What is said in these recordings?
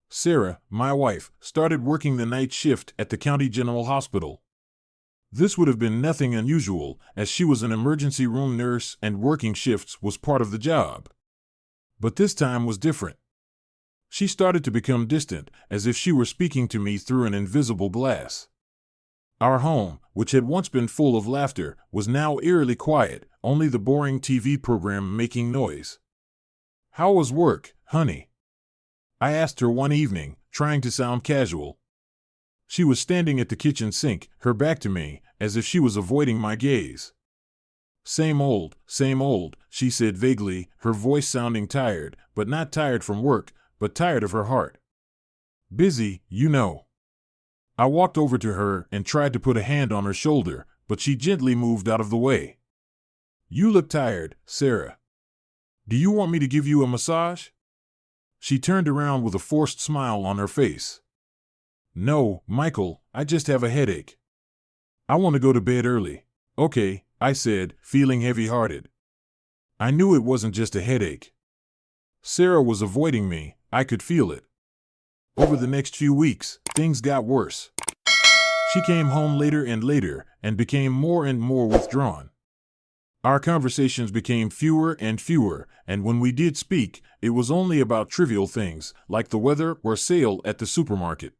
Sarah, my wife, started working the night shift at the County General Hospital. This would have been nothing unusual, as she was an emergency room nurse and working shifts was part of the job. But this time was different. She started to become distant, as if she were speaking to me through an invisible glass. Our home, which had once been full of laughter, was now eerily quiet, only the boring TV program making noise. "How was work, honey?" I asked her one evening, trying to sound casual. She was standing at the kitchen sink, her back to me, as if she was avoiding my gaze. Same old," she said vaguely, her voice sounding tired, but not tired from work, but tired of her heart. "Busy, you know." I walked over to her and tried to put a hand on her shoulder, but she gently moved out of the way. "You look tired, Sarah. Do you want me to give you a massage?" She turned around with a forced smile on her face. "No, Michael, I just have a headache. I want to go to bed early." "Okay," I said, feeling heavy-hearted. I knew it wasn't just a headache. Sarah was avoiding me, I could feel it. Over the next few weeks, things got worse. She came home later and later, and became more and more withdrawn. Our conversations became fewer and fewer, and when we did speak, it was only about trivial things, like the weather or sale at the supermarket.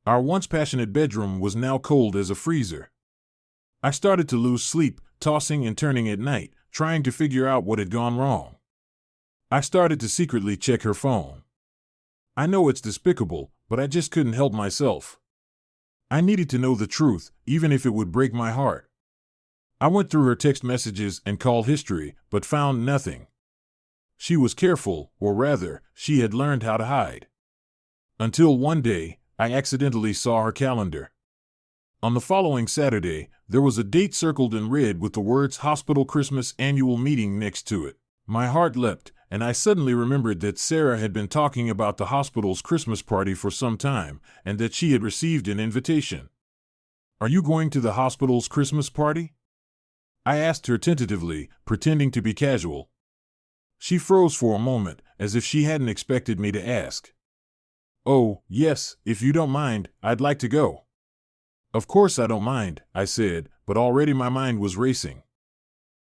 Our once passionate bedroom was now cold as a freezer. I started to lose sleep, tossing and turning at night, trying to figure out what had gone wrong. I started to secretly check her phone. I know it's despicable, but I just couldn't help myself. I needed to know the truth, even if it would break my heart. I went through her text messages and call history, but found nothing. She was careful, or rather, she had learned how to hide. Until one day, I accidentally saw her calendar. On the following Saturday, there was a date circled in red with the words Hospital Christmas Annual Meeting next to it. My heart leapt, and I suddenly remembered that Sarah had been talking about the hospital's Christmas party for some time, and that she had received an invitation. "Are you going to the hospital's Christmas party?" I asked her tentatively, pretending to be casual. She froze for a moment, as if she hadn't expected me to ask. "Oh, yes, if you don't mind, I'd like to go." "Of course I don't mind," I said, but already my mind was racing.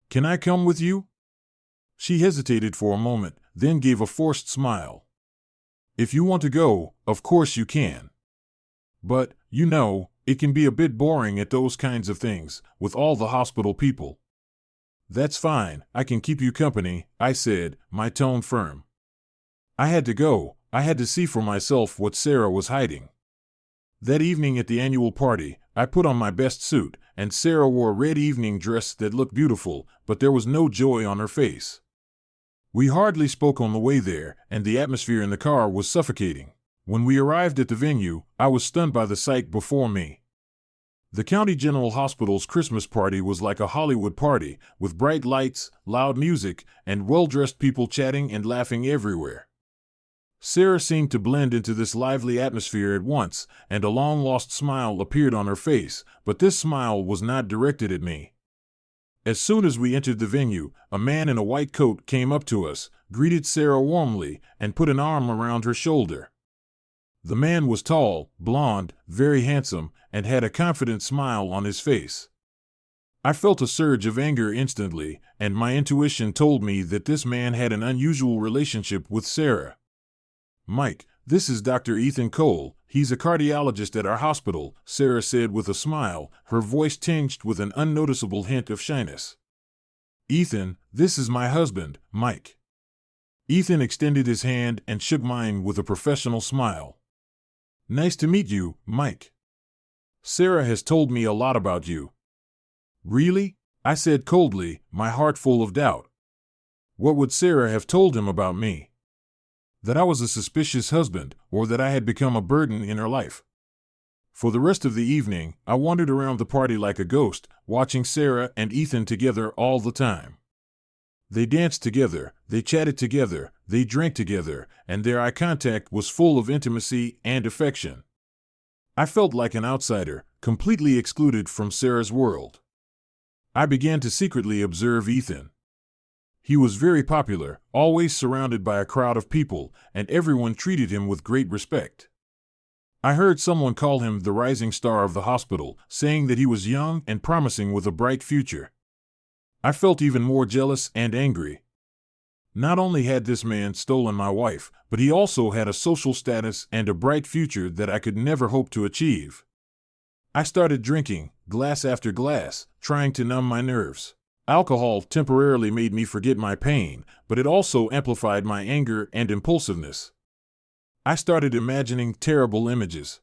"Can I come with you?" She hesitated for a moment, then gave a forced smile. "If you want to go, of course you can. But, you know, it can be a bit boring at those kinds of things, with all the hospital people." "That's fine, I can keep you company," I said, my tone firm. I had to go. I had to see for myself what Sarah was hiding. That evening at the annual party, I put on my best suit, and Sarah wore a red evening dress that looked beautiful, but there was no joy on her face. We hardly spoke on the way there, and the atmosphere in the car was suffocating. When we arrived at the venue, I was stunned by the sight before me. The County General Hospital's Christmas party was like a Hollywood party, with bright lights, loud music, and well-dressed people chatting and laughing everywhere. Sarah seemed to blend into this lively atmosphere at once, and a long-lost smile appeared on her face, but this smile was not directed at me. As soon as we entered the venue, a man in a white coat came up to us, greeted Sarah warmly, and put an arm around her shoulder. The man was tall, blond, very handsome, and had a confident smile on his face. I felt a surge of anger instantly, and my intuition told me that this man had an unusual relationship with Sarah. "Mike, this is Dr. Ethan Cole. He's a cardiologist at our hospital," Sarah said with a smile, her voice tinged with an unnoticeable hint of shyness. "Ethan, this is my husband, Mike." Ethan extended his hand and shook mine with a professional smile. "Nice to meet you, Mike. Sarah has told me a lot about you." "Really?" I said coldly, my heart full of doubt. What would Sarah have told him about me? That I was a suspicious husband, or that I had become a burden in her life? For the rest of the evening, I wandered around the party like a ghost, watching Sarah and Ethan together all the time. They danced together, they chatted together, they drank together, and their eye contact was full of intimacy and affection. I felt like an outsider, completely excluded from Sarah's world. I began to secretly observe Ethan. He was very popular, always surrounded by a crowd of people, and everyone treated him with great respect. I heard someone call him the rising star of the hospital, saying that he was young and promising with a bright future. I felt even more jealous and angry. Not only had this man stolen my wife, but he also had a social status and a bright future that I could never hope to achieve. I started drinking, glass after glass, trying to numb my nerves. Alcohol temporarily made me forget my pain, but it also amplified my anger and impulsiveness. I started imagining terrible images.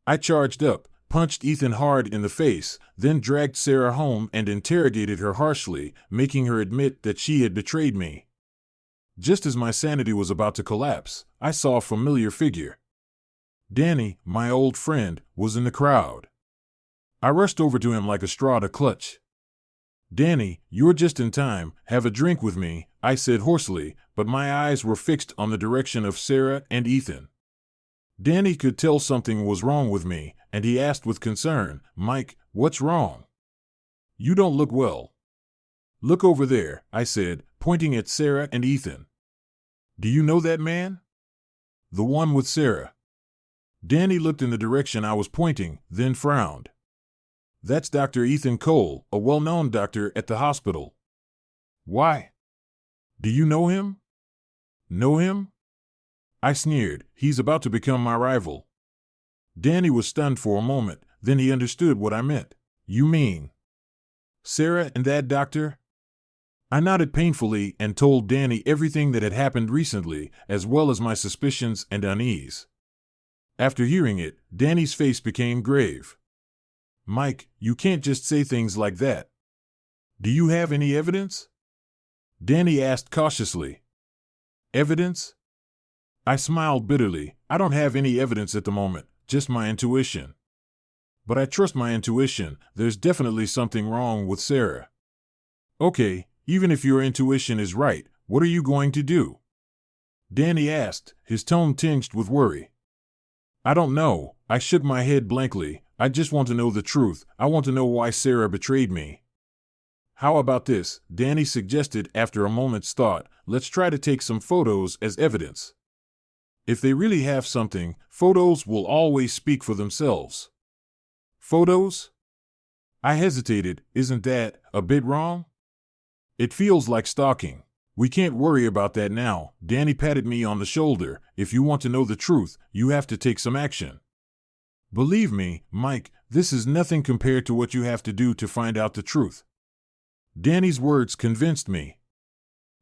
I charged up, punched Ethan hard in the face, then dragged Sarah home and interrogated her harshly, making her admit that she had betrayed me. Just as my sanity was about to collapse, I saw a familiar figure. Danny, my old friend, was in the crowd. I rushed over to him like a straw to clutch. "Danny, you're just in time, have a drink with me," I said hoarsely, but my eyes were fixed on the direction of Sarah and Ethan. Danny could tell something was wrong with me, and he asked with concern, "Mike, what's wrong? You don't look well." "Look over there," I said, pointing at Sarah and Ethan. "Do you know that man?" "The one with Sarah." Danny looked in the direction I was pointing, then frowned. "That's Dr. Ethan Cole, a well-known doctor at the hospital." "Why? Do you know him?" "Know him?" I sneered. "He's about to become my rival." Danny was stunned for a moment, then he understood what I meant. "You mean Sarah and that doctor?" I nodded painfully and told Danny everything that had happened recently, as well as my suspicions and unease. After hearing it, Danny's face became grave. "Mike, you can't just say things like that. Do you have any evidence?" Danny asked cautiously. "Evidence?" I smiled bitterly. "I don't have any evidence at the moment, just my intuition. But I trust my intuition. There's definitely something wrong with Sarah." "Okay, even if your intuition is right, what are you going to do?" Danny asked, his tone tinged with worry. "I don't know." I shook my head blankly. "I just want to know the truth. I want to know why Sarah betrayed me." "How about this?" Danny suggested after a moment's thought. "Let's try to take some photos as evidence. If they really have something, photos will always speak for themselves." "Photos?" I hesitated. "Isn't that a bit wrong? It feels like stalking." "We can't worry about that now." Danny patted me on the shoulder. "If you want to know the truth, you have to take some action. Believe me, Mike, this is nothing compared to what you have to do to find out the truth." Danny's words convinced me.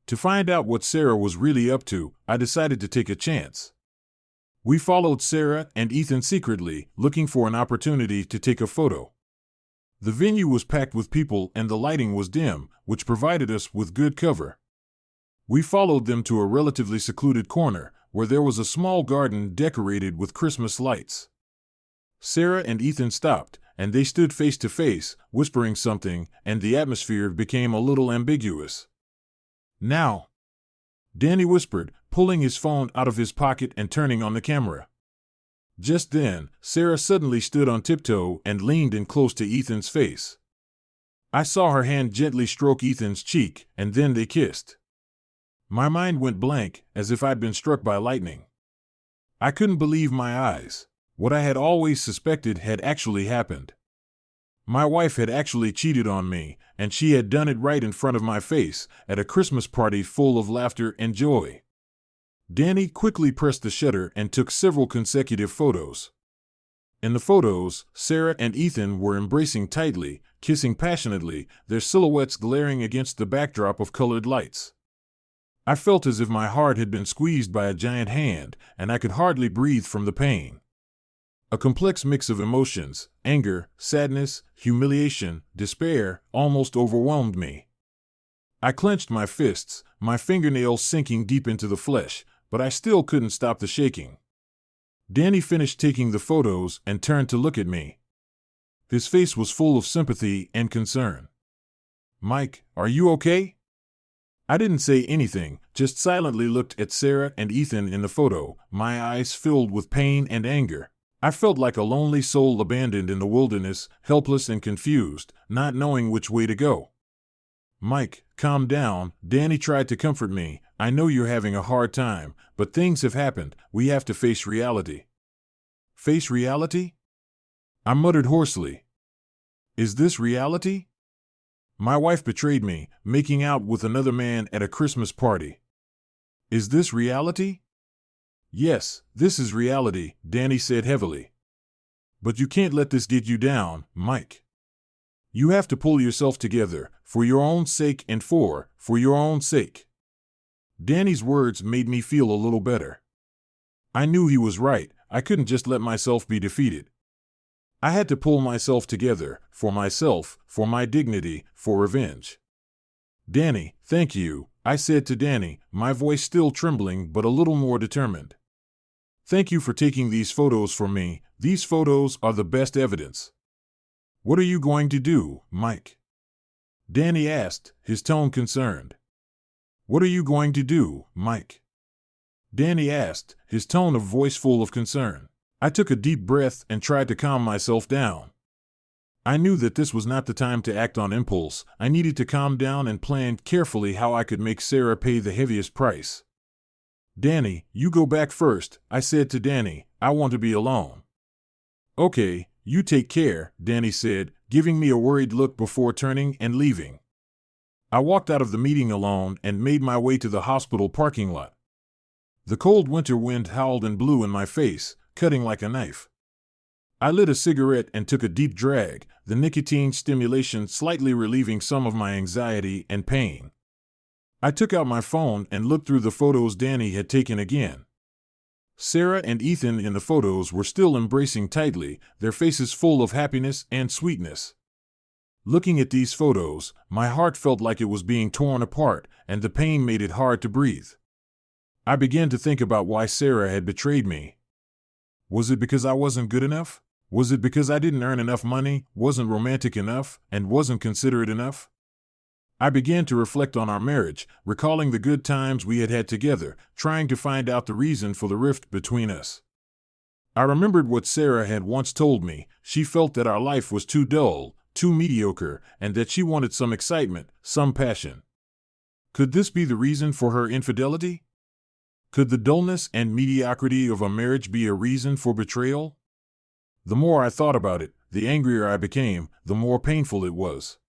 To find out what Sarah was really up to, I decided to take a chance. We followed Sarah and Ethan secretly, looking for an opportunity to take a photo. The venue was packed with people and the lighting was dim, which provided us with good cover. We followed them to a relatively secluded corner, where there was a small garden decorated with Christmas lights. Sarah and Ethan stopped, and they stood face to face, whispering something, and the atmosphere became a little ambiguous. "Now," Danny whispered, pulling his phone out of his pocket and turning on the camera. Just then, Sarah suddenly stood on tiptoe and leaned in close to Ethan's face. I saw her hand gently stroke Ethan's cheek, and then they kissed. My mind went blank, as if I'd been struck by lightning. I couldn't believe my eyes. What I had always suspected had actually happened. My wife had actually cheated on me, and she had done it right in front of my face, at a Christmas party full of laughter and joy. Danny quickly pressed the shutter and took several consecutive photos. In the photos, Sarah and Ethan were embracing tightly, kissing passionately, their silhouettes glaring against the backdrop of colored lights. I felt as if my heart had been squeezed by a giant hand, and I could hardly breathe from the pain. A complex mix of emotions, anger, sadness, humiliation, despair, almost overwhelmed me. I clenched my fists, my fingernails sinking deep into the flesh, but I still couldn't stop the shaking. Danny finished taking the photos and turned to look at me. His face was full of sympathy and concern. "Mike, are you okay?" I didn't say anything, just silently looked at Sarah and Ethan in the photo, my eyes filled with pain and anger. I felt like a lonely soul abandoned in the wilderness, helpless and confused, not knowing which way to go. "Mike, calm down, Danny tried to comfort me. I know you're having a hard time, but things have happened. We have to face reality. Face reality? I muttered hoarsely. Is this reality? My wife betrayed me, making out with another man at a Christmas party. Is this reality? Yes, this is reality, Danny said heavily. But you can't let this get you down, Mike. You have to pull yourself together, for your own sake and for your own sake. Danny's words made me feel a little better. I knew he was right. I couldn't just let myself be defeated. I had to pull myself together, for myself, for my dignity, for revenge. Danny, thank you, I said to Danny, my voice still trembling but a little more determined. Thank you for taking these photos for me. These photos are the best evidence. What are you going to do, Mike? Danny asked, his tone concerned. What are you going to do, Mike? Danny asked, his tone of voice full of concern. I took a deep breath and tried to calm myself down. I knew that this was not the time to act on impulse. I needed to calm down and plan carefully how I could make Sarah pay the heaviest price. Danny, you go back first, I said to Danny. I want to be alone. Okay, you take care, Danny said, giving me a worried look before turning and leaving. I walked out of the meeting alone and made my way to the hospital parking lot. The cold winter wind howled and blew in my face, cutting like a knife. I lit a cigarette and took a deep drag, the nicotine stimulation slightly relieving some of my anxiety and pain. I took out my phone and looked through the photos Danny had taken again. Sarah and Ethan in the photos were still embracing tightly, their faces full of happiness and sweetness. Looking at these photos, my heart felt like it was being torn apart, and the pain made it hard to breathe. I began to think about why Sarah had betrayed me. Was it because I wasn't good enough? Was it because I didn't earn enough money, wasn't romantic enough, and wasn't considerate enough? I began to reflect on our marriage, recalling the good times we had had together, trying to find out the reason for the rift between us. I remembered what Sarah had once told me. She felt that our life was too dull, too mediocre, and that she wanted some excitement, some passion. Could this be the reason for her infidelity? Could the dullness and mediocrity of a marriage be a reason for betrayal? The more I thought about it, the angrier I became, the more painful it was.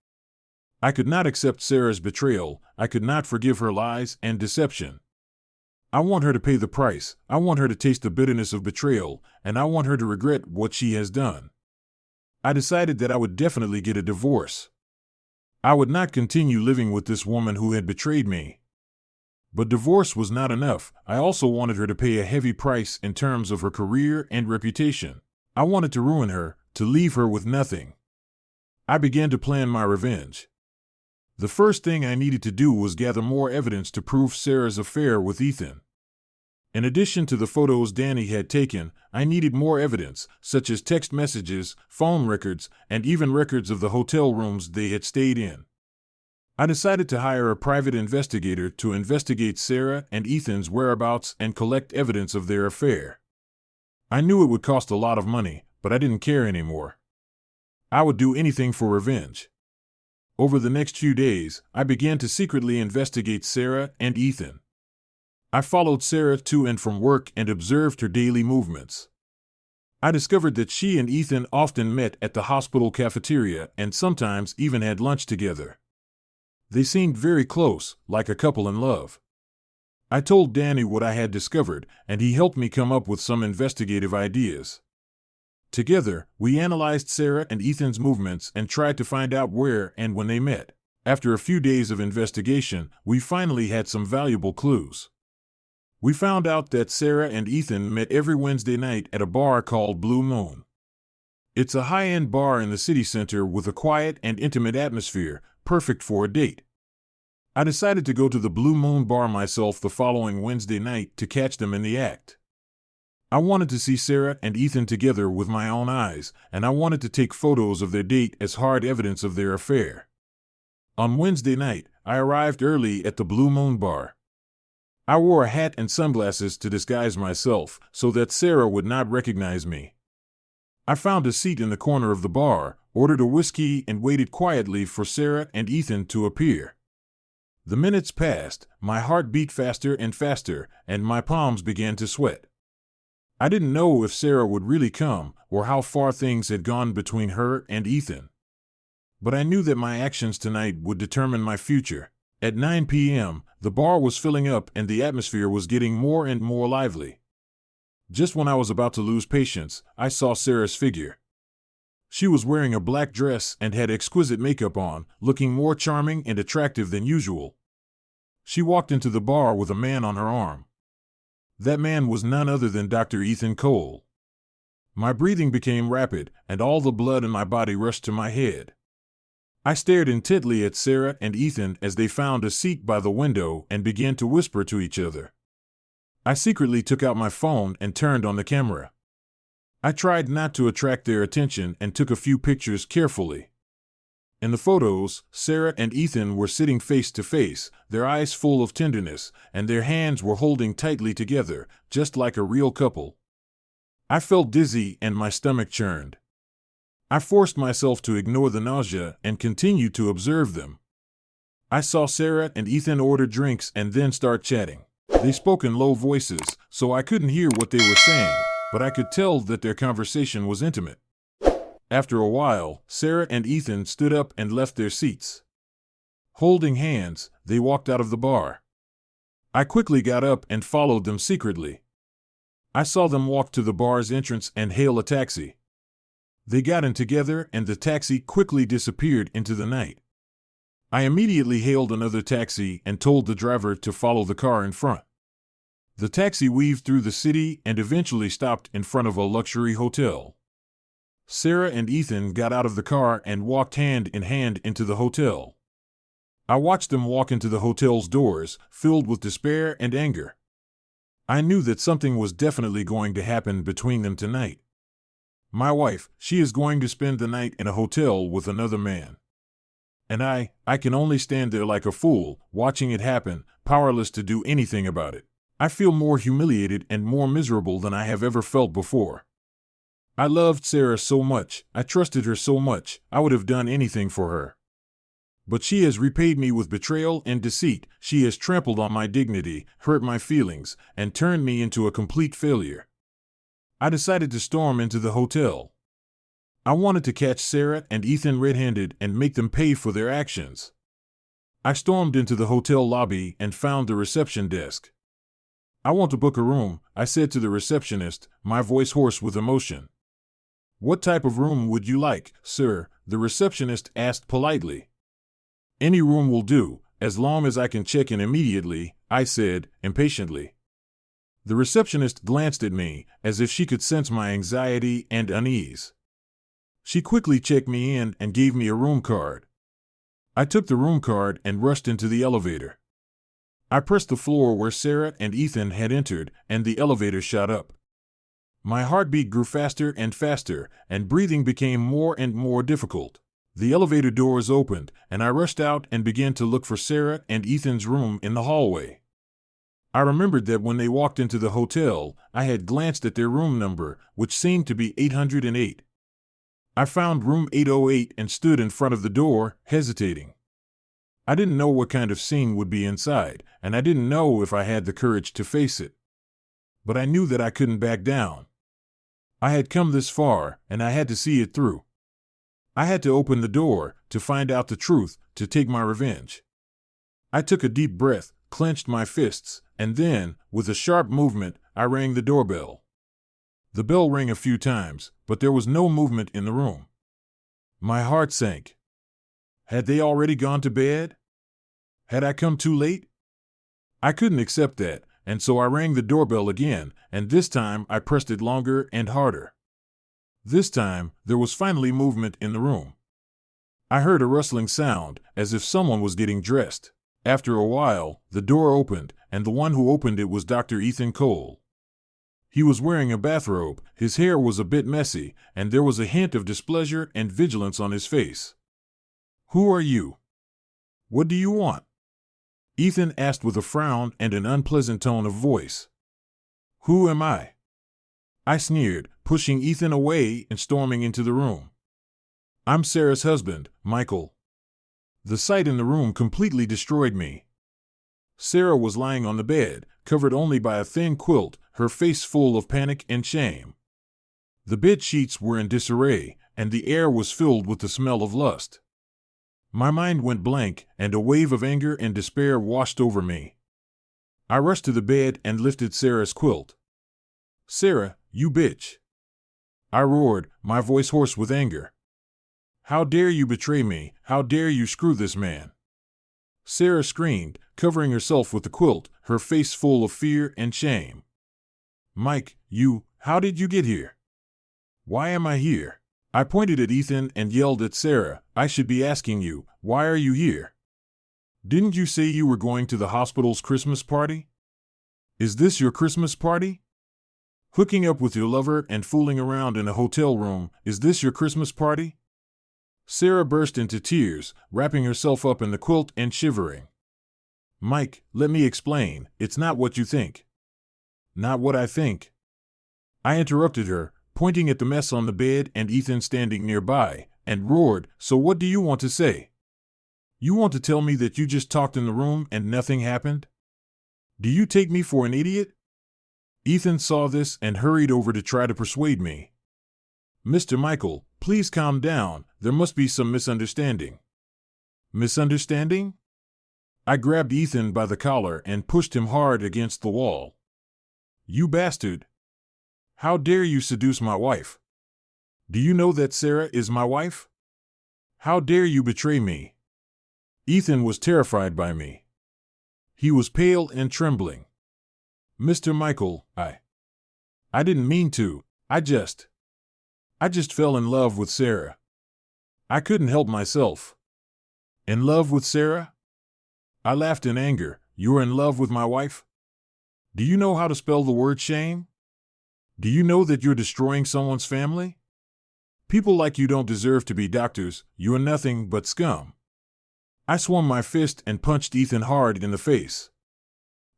I could not accept Sarah's betrayal. I could not forgive her lies and deception. I want her to pay the price. I want her to taste the bitterness of betrayal, and I want her to regret what she has done. I decided that I would definitely get a divorce. I would not continue living with this woman who had betrayed me. But divorce was not enough. I also wanted her to pay a heavy price in terms of her career and reputation. I wanted to ruin her, to leave her with nothing. I began to plan my revenge. The first thing I needed to do was gather more evidence to prove Sarah's affair with Ethan. In addition to the photos Danny had taken, I needed more evidence, such as text messages, phone records, and even records of the hotel rooms they had stayed in. I decided to hire a private investigator to investigate Sarah and Ethan's whereabouts and collect evidence of their affair. I knew it would cost a lot of money, but I didn't care anymore. I would do anything for revenge. Over the next few days, I began to secretly investigate Sarah and Ethan. I followed Sarah to and from work and observed her daily movements. I discovered that she and Ethan often met at the hospital cafeteria and sometimes even had lunch together. They seemed very close, like a couple in love. I told Danny what I had discovered, and he helped me come up with some investigative ideas. Together, we analyzed Sarah and Ethan's movements and tried to find out where and when they met. After a few days of investigation, we finally had some valuable clues. We found out that Sarah and Ethan met every Wednesday night at a bar called Blue Moon. It's a high-end bar in the city center with a quiet and intimate atmosphere, perfect for a date. I decided to go to the Blue Moon bar myself the following Wednesday night to catch them in the act. I wanted to see Sarah and Ethan together with my own eyes, and I wanted to take photos of their date as hard evidence of their affair. On Wednesday night, I arrived early at the Blue Moon bar. I wore a hat and sunglasses to disguise myself so that Sarah would not recognize me. I found a seat in the corner of the bar, ordered a whiskey, and waited quietly for Sarah and Ethan to appear. The minutes passed, my heart beat faster and faster, and my palms began to sweat. I didn't know if Sarah would really come, or how far things had gone between her and Ethan. But I knew that my actions tonight would determine my future. At 9 p.m., the bar was filling up and the atmosphere was getting more and more lively. Just when I was about to lose patience, I saw Sarah's figure. She was wearing a black dress and had exquisite makeup on, looking more charming and attractive than usual. She walked into the bar with a man on her arm. That man was none other than Dr. Ethan Cole. My breathing became rapid, and all the blood in my body rushed to my head. I stared intently at Sarah and Ethan as they found a seat by the window and began to whisper to each other. I secretly took out my phone and turned on the camera. I tried not to attract their attention and took a few pictures carefully. In the photos, Sarah and Ethan were sitting face to face, their eyes full of tenderness, and their hands were holding tightly together, just like a real couple. I felt dizzy and my stomach churned. I forced myself to ignore the nausea and continued to observe them. I saw Sarah and Ethan order drinks and then start chatting. They spoke in low voices, so I couldn't hear what they were saying, but I could tell that their conversation was intimate. After a while, Sarah and Ethan stood up and left their seats. Holding hands, they walked out of the bar. I quickly got up and followed them secretly. I saw them walk to the bar's entrance and hail a taxi. They got in together and the taxi quickly disappeared into the night. I immediately hailed another taxi and told the driver to follow the car in front. The taxi weaved through the city and eventually stopped in front of a luxury hotel. Sarah and Ethan got out of the car and walked hand in hand into the hotel. I watched them walk into the hotel's doors, filled with despair and anger. I knew that something was definitely going to happen between them tonight. My wife, she is going to spend the night in a hotel with another man. And I can only stand there like a fool, watching it happen, powerless to do anything about it. I feel more humiliated and more miserable than I have ever felt before. I loved Sarah so much, I trusted her so much, I would have done anything for her. But she has repaid me with betrayal and deceit, she has trampled on my dignity, hurt my feelings, and turned me into a complete failure. I decided to storm into the hotel. I wanted to catch Sarah and Ethan red-handed and make them pay for their actions. I stormed into the hotel lobby and found the reception desk. "I want to book a room," I said to the receptionist, my voice hoarse with emotion. "What type of room would you like, sir?" the receptionist asked politely. "Any room will do, as long as I can check in immediately," I said, impatiently. The receptionist glanced at me, as if she could sense my anxiety and unease. She quickly checked me in and gave me a room card. I took the room card and rushed into the elevator. I pressed the floor where Sarah and Ethan had entered, and the elevator shot up. My heartbeat grew faster and faster, and breathing became more and more difficult. The elevator doors opened, and I rushed out and began to look for Sarah and Ethan's room in the hallway. I remembered that when they walked into the hotel, I had glanced at their room number, which seemed to be 808. I found room 808 and stood in front of the door, hesitating. I didn't know what kind of scene would be inside, and I didn't know if I had the courage to face it. But I knew that I couldn't back down. I had come this far, and I had to see it through. I had to open the door, to find out the truth, to take my revenge. I took a deep breath, clenched my fists, and then, with a sharp movement, I rang the doorbell. The bell rang a few times, but there was no movement in the room. My heart sank. Had they already gone to bed? Had I come too late? I couldn't accept that, and so I rang the doorbell again, and this time I pressed it longer and harder. This time, there was finally movement in the room. I heard a rustling sound, as if someone was getting dressed. After a while, the door opened, and the one who opened it was Dr. Ethan Cole. He was wearing a bathrobe, his hair was a bit messy, and there was a hint of displeasure and vigilance on his face. "Who are you? What do you want?" Ethan asked with a frown and an unpleasant tone of voice. "Who am I?" I sneered, pushing Ethan away and storming into the room. "I'm Sarah's husband, Michael." The sight in the room completely destroyed me. Sarah was lying on the bed, covered only by a thin quilt, her face full of panic and shame. The bed sheets were in disarray, and the air was filled with the smell of lust. My mind went blank, and a wave of anger and despair washed over me. I rushed to the bed and lifted Sarah's quilt. "Sarah, you bitch!" I roared, my voice hoarse with anger. "How dare you betray me? How dare you screw this man?" Sarah screamed, covering herself with the quilt, her face full of fear and shame. "Mike, how did you get here? Why am I here?" I pointed at Ethan and yelled at Sarah, "I should be asking you, why are you here? Didn't you say you were going to the hospital's Christmas party? Is this your Christmas party? Hooking up with your lover and fooling around in a hotel room, is this your Christmas party?" Sarah burst into tears, wrapping herself up in the quilt and shivering. "Mike, let me explain, it's not what you think." "Not what I think?" I interrupted her, pointing at the mess on the bed and Ethan standing nearby, and roared, "So what do you want to say? You want to tell me that you just talked in the room and nothing happened? Do you take me for an idiot?" Ethan saw this and hurried over to try to persuade me. "Mr. Michael, please calm down, there must be some misunderstanding." "Misunderstanding?" I grabbed Ethan by the collar and pushed him hard against the wall. "You bastard! How dare you seduce my wife? Do you know that Sarah is my wife? How dare you betray me?" Ethan was terrified by me. He was pale and trembling. "Mr. Michael, I didn't mean to, I just fell in love with Sarah. I couldn't help myself." "In love with Sarah?" I laughed in anger. "You're in love with my wife? Do you know how to spell the word shame? Do you know that you're destroying someone's family? People like you don't deserve to be doctors, you are nothing but scum." I swung my fist and punched Ethan hard in the face.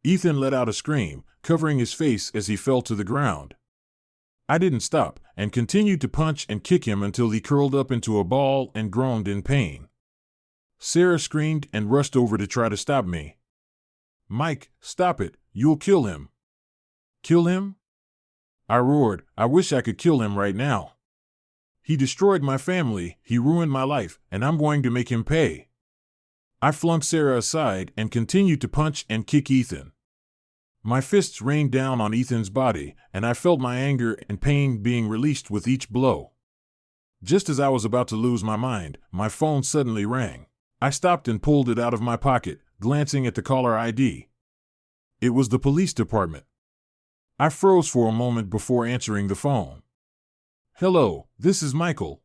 Ethan let out a scream, covering his face as he fell to the ground. I didn't stop, and continued to punch and kick him until he curled up into a ball and groaned in pain. Sarah screamed and rushed over to try to stop me. "Mike, stop it, you'll kill him." "Kill him?" I roared, "I wish I could kill him right now. He destroyed my family, he ruined my life, and I'm going to make him pay." I flung Sarah aside and continued to punch and kick Ethan. My fists rained down on Ethan's body, and I felt my anger and pain being released with each blow. Just as I was about to lose my mind, my phone suddenly rang. I stopped and pulled it out of my pocket, glancing at the caller ID. It was the police department. I froze for a moment before answering the phone. "Hello, this is Michael."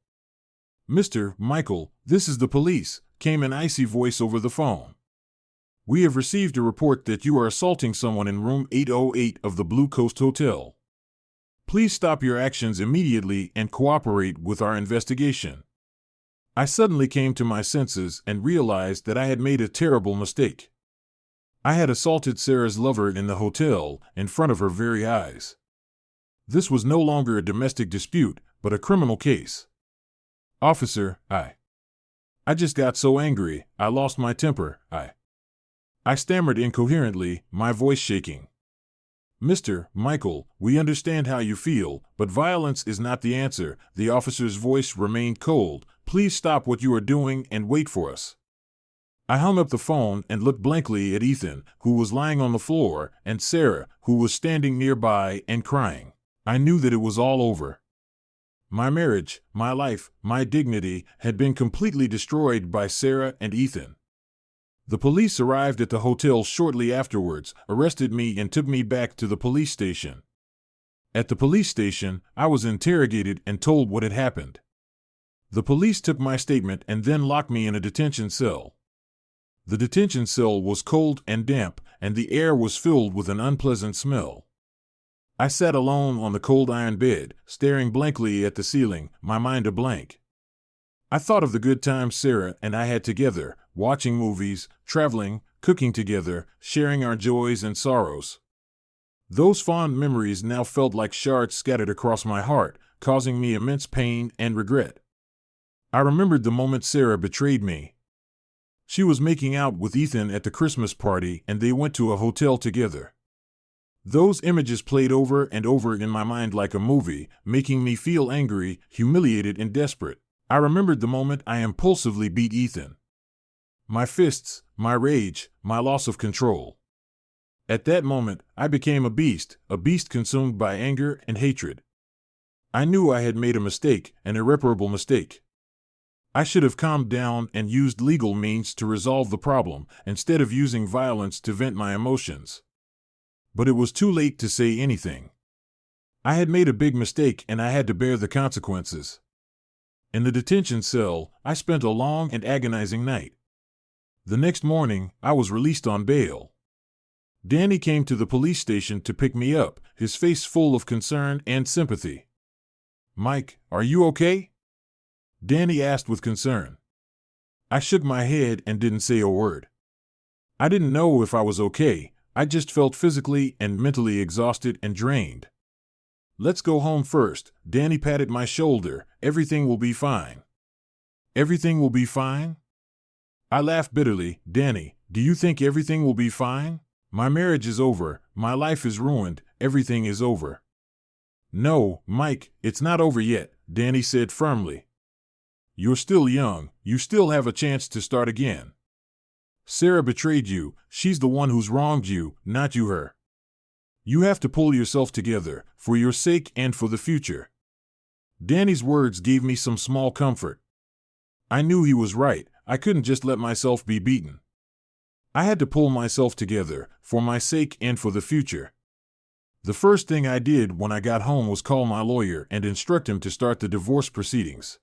"Mr. Michael, this is the police," came an icy voice over the phone. "We have received a report that you are assaulting someone in room 808 of the Blue Coast Hotel. Please stop your actions immediately and cooperate with our investigation." I suddenly came to my senses and realized that I had made a terrible mistake. I had assaulted Sarah's lover in the hotel, in front of her very eyes. This was no longer a domestic dispute, but a criminal case. "Officer, I just got so angry, I lost my temper, I stammered incoherently, my voice shaking. "Mr. Michael, we understand how you feel, but violence is not the answer." The officer's voice remained cold. "Please stop what you are doing and wait for us." I hung up the phone and looked blankly at Ethan, who was lying on the floor, and Sarah, who was standing nearby and crying. I knew that it was all over. My marriage, my life, my dignity had been completely destroyed by Sarah and Ethan. The police arrived at the hotel shortly afterwards, arrested me and took me back to the police station. At the police station, I was interrogated and told what had happened. The police took my statement and then locked me in a detention cell. The detention cell was cold and damp, and the air was filled with an unpleasant smell. I sat alone on the cold iron bed, staring blankly at the ceiling, my mind a blank. I thought of the good times Sarah and I had together, watching movies, traveling, cooking together, sharing our joys and sorrows. Those fond memories now felt like shards scattered across my heart, causing me immense pain and regret. I remembered the moment Sarah betrayed me. She was making out with Ethan at the Christmas party, and they went to a hotel together. Those images played over and over in my mind like a movie, making me feel angry, humiliated, and desperate. I remembered the moment I impulsively beat Ethan. My fists, my rage, my loss of control. At that moment, I became a beast consumed by anger and hatred. I knew I had made a mistake, an irreparable mistake. I should have calmed down and used legal means to resolve the problem, instead of using violence to vent my emotions. But it was too late to say anything. I had made a big mistake and I had to bear the consequences. In the detention cell, I spent a long and agonizing night. The next morning, I was released on bail. Danny came to the police station to pick me up, his face full of concern and sympathy. "Mike, are you okay?" Danny asked with concern. I shook my head and didn't say a word. I didn't know if I was okay. I just felt physically and mentally exhausted and drained. "Let's go home first." Danny patted my shoulder. "Everything will be fine." "Everything will be fine?" I laughed bitterly. "Danny, do you think everything will be fine? My marriage is over. My life is ruined. Everything is over." "No, Mike, it's not over yet," Danny said firmly. "You're still young. You still have a chance to start again. Sarah betrayed you. She's the one who's wronged you, not you her. You have to pull yourself together, for your sake and for the future." Danny's words gave me some small comfort. I knew he was right. I couldn't just let myself be beaten. I had to pull myself together, for my sake and for the future. The first thing I did when I got home was call my lawyer and instruct him to start the divorce proceedings.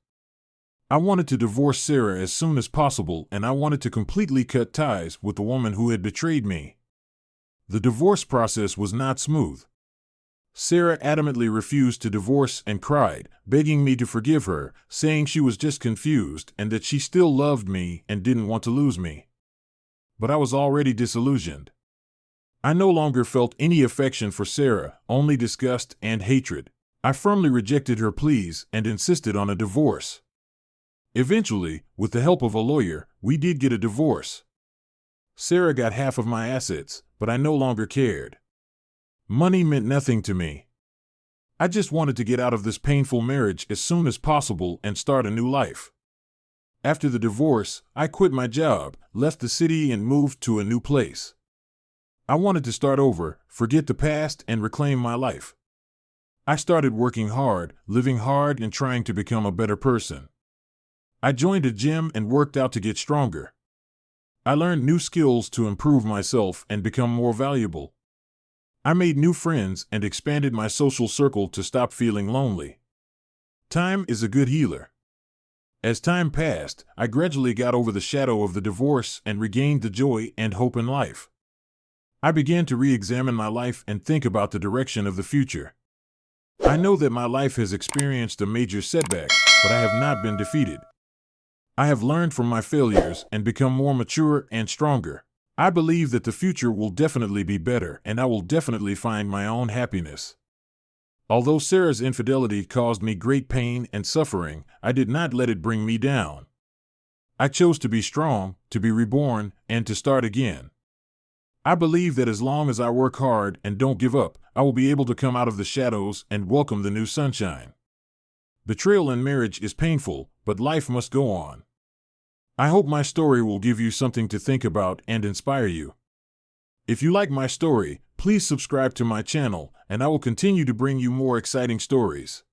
I wanted to divorce Sarah as soon as possible, and I wanted to completely cut ties with the woman who had betrayed me. The divorce process was not smooth. Sarah adamantly refused to divorce and cried, begging me to forgive her, saying she was just confused and that she still loved me and didn't want to lose me. But I was already disillusioned. I no longer felt any affection for Sarah, only disgust and hatred. I firmly rejected her pleas and insisted on a divorce. Eventually, with the help of a lawyer, we did get a divorce. Sarah got half of my assets, but I no longer cared. Money meant nothing to me. I just wanted to get out of this painful marriage as soon as possible and start a new life. After the divorce, I quit my job, left the city, and moved to a new place. I wanted to start over, forget the past, and reclaim my life. I started working hard, living hard, and trying to become a better person. I joined a gym and worked out to get stronger. I learned new skills to improve myself and become more valuable. I made new friends and expanded my social circle to stop feeling lonely. Time is a good healer. As time passed, I gradually got over the shadow of the divorce and regained the joy and hope in life. I began to re-examine my life and think about the direction of the future. I know that my life has experienced a major setback, but I have not been defeated. I have learned from my failures and become more mature and stronger. I believe that the future will definitely be better, and I will definitely find my own happiness. Although Sarah's infidelity caused me great pain and suffering, I did not let it bring me down. I chose to be strong, to be reborn, and to start again. I believe that as long as I work hard and don't give up, I will be able to come out of the shadows and welcome the new sunshine. Betrayal in marriage is painful, but life must go on. I hope my story will give you something to think about and inspire you. If you like my story, please subscribe to my channel, and I will continue to bring you more exciting stories.